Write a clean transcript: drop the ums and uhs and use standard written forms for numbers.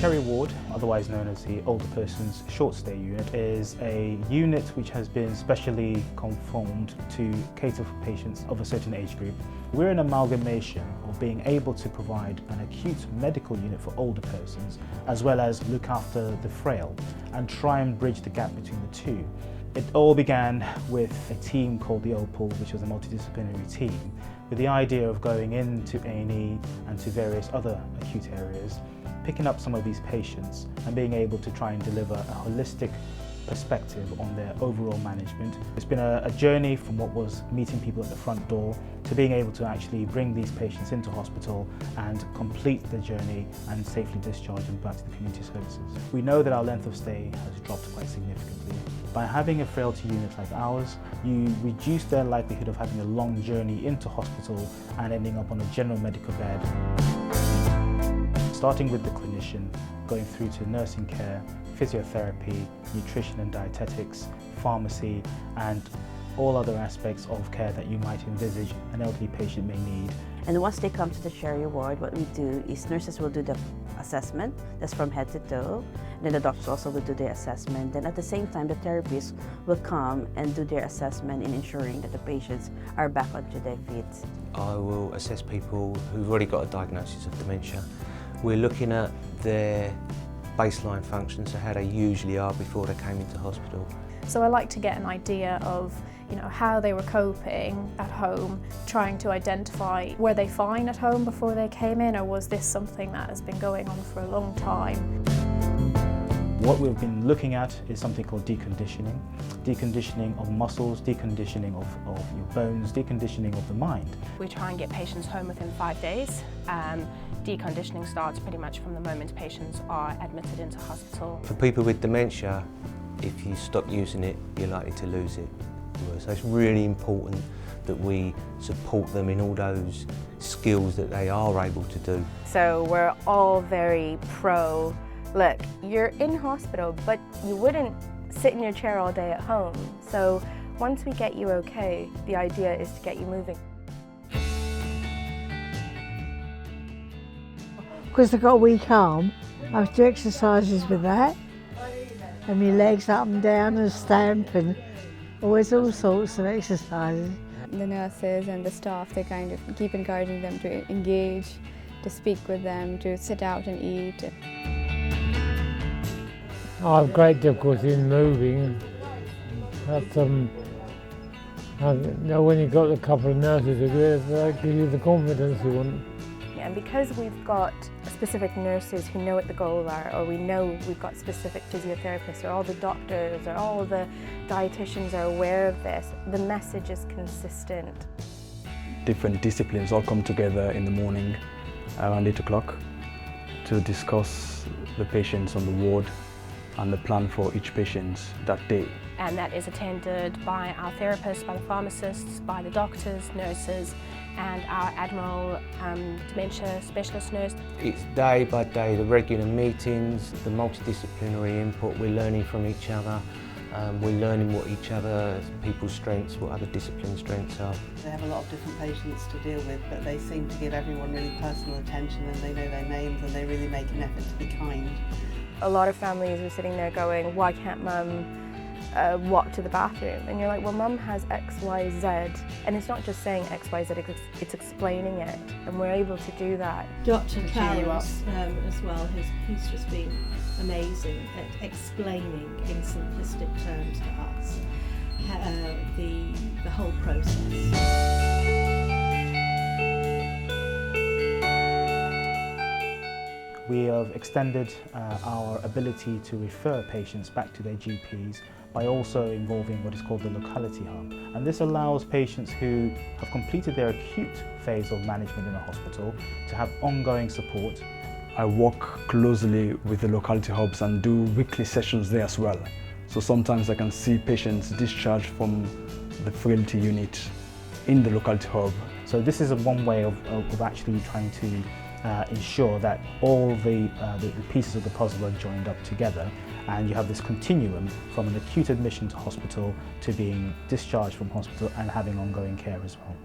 Cherry Ward, otherwise known as the Older Persons Short Stay Unit, is a unit which has been specially conformed to cater for patients of a certain age group. We're an amalgamation of being able to provide an acute medical unit for older persons, as well as look after the frail and try and bridge the gap between the two. It all began with a team called the OPAL, which was a multidisciplinary team, with the idea of going into A&E and to various other acute areas, picking up some of these patients and being able to try and deliver a holistic perspective on their overall management. It's been a journey from what was meeting people at the front door to being able to actually bring these patients into hospital and complete the journey and safely discharge them back to the community services. We know that our length of stay has dropped quite significantly. By having a frailty unit like ours, you reduce their likelihood of having a long journey into hospital and ending up on a general medical bed. Starting with the clinician, going through to nursing care, physiotherapy, nutrition and dietetics, pharmacy, and all other aspects of care that you might envisage an elderly patient may need. And once they come to the Cherry Ward, what we do is nurses will do the assessment, that's from head to toe. Then the doctors also will do their assessment. Then at the same time, the therapists will come and do their assessment in ensuring that the patients are back onto their feet. I will assess people who've already got a diagnosis of dementia. We're looking at their baseline functions, so how they usually are before they came into hospital. So I like to get an idea of how they were coping at home, trying to identify were they fine at home before they came in, or was this something that has been going on for a long time. What we've been looking at is something called deconditioning. Deconditioning of muscles, deconditioning of your bones, deconditioning of the mind. We try and get patients home within 5 days. Deconditioning starts pretty much from the moment patients are admitted into hospital. For people with dementia, if you stop using it, you're likely to lose it. So it's really important that we support them in all those skills that they are able to do. So we're all very pro, look, you're in hospital, but you wouldn't sit in your chair all day at home. So once we get you okay, the idea is to get you moving. Because I've got a weak arm, I have to do exercises with that, and my legs up and down and stamp, and always all sorts of exercises. The nurses and the staff, they kind of keep encouraging them to engage, to speak with them, to sit out and eat. I have great difficulty in moving, but when you've got a couple of nurses they give you the confidence you want. And because we've got specific nurses who know what the goals are, or we know we've got specific physiotherapists, or all the doctors, or all the dietitians are aware of this, the message is consistent. Different disciplines all come together in the morning around 8 o'clock to discuss the patients on the ward and the plan for each patient that day. And that is attended by our therapists, by the pharmacists, by the doctors, nurses, and our Admiral dementia specialist nurse. It's day by day, the regular meetings, the multidisciplinary input, we're learning from each other. We're learning what each other, people's strengths, what other discipline strengths are. They have a lot of different patients to deal with, but they seem to give everyone really personal attention, and they know their names, and they really make an effort to be kind. A lot of families are sitting there going, why can't mum walk to the bathroom? And you're like, well, mum has X, Y, Z. And it's not just saying X, Y, Z, it's explaining it. And we're able to do that. Dr. Clarence as well, he's just been amazing at explaining in simplistic terms to us the whole process. We have extended our ability to refer patients back to their GPs by also involving what is called the locality hub. And this allows patients who have completed their acute phase of management in a hospital to have ongoing support. I work closely with the locality hubs and do weekly sessions there as well. So sometimes I can see patients discharged from the frailty unit in the locality hub. So this is one way of actually trying to ensure that all the pieces of the puzzle are joined up together, and you have this continuum from an acute admission to hospital to being discharged from hospital and having ongoing care as well.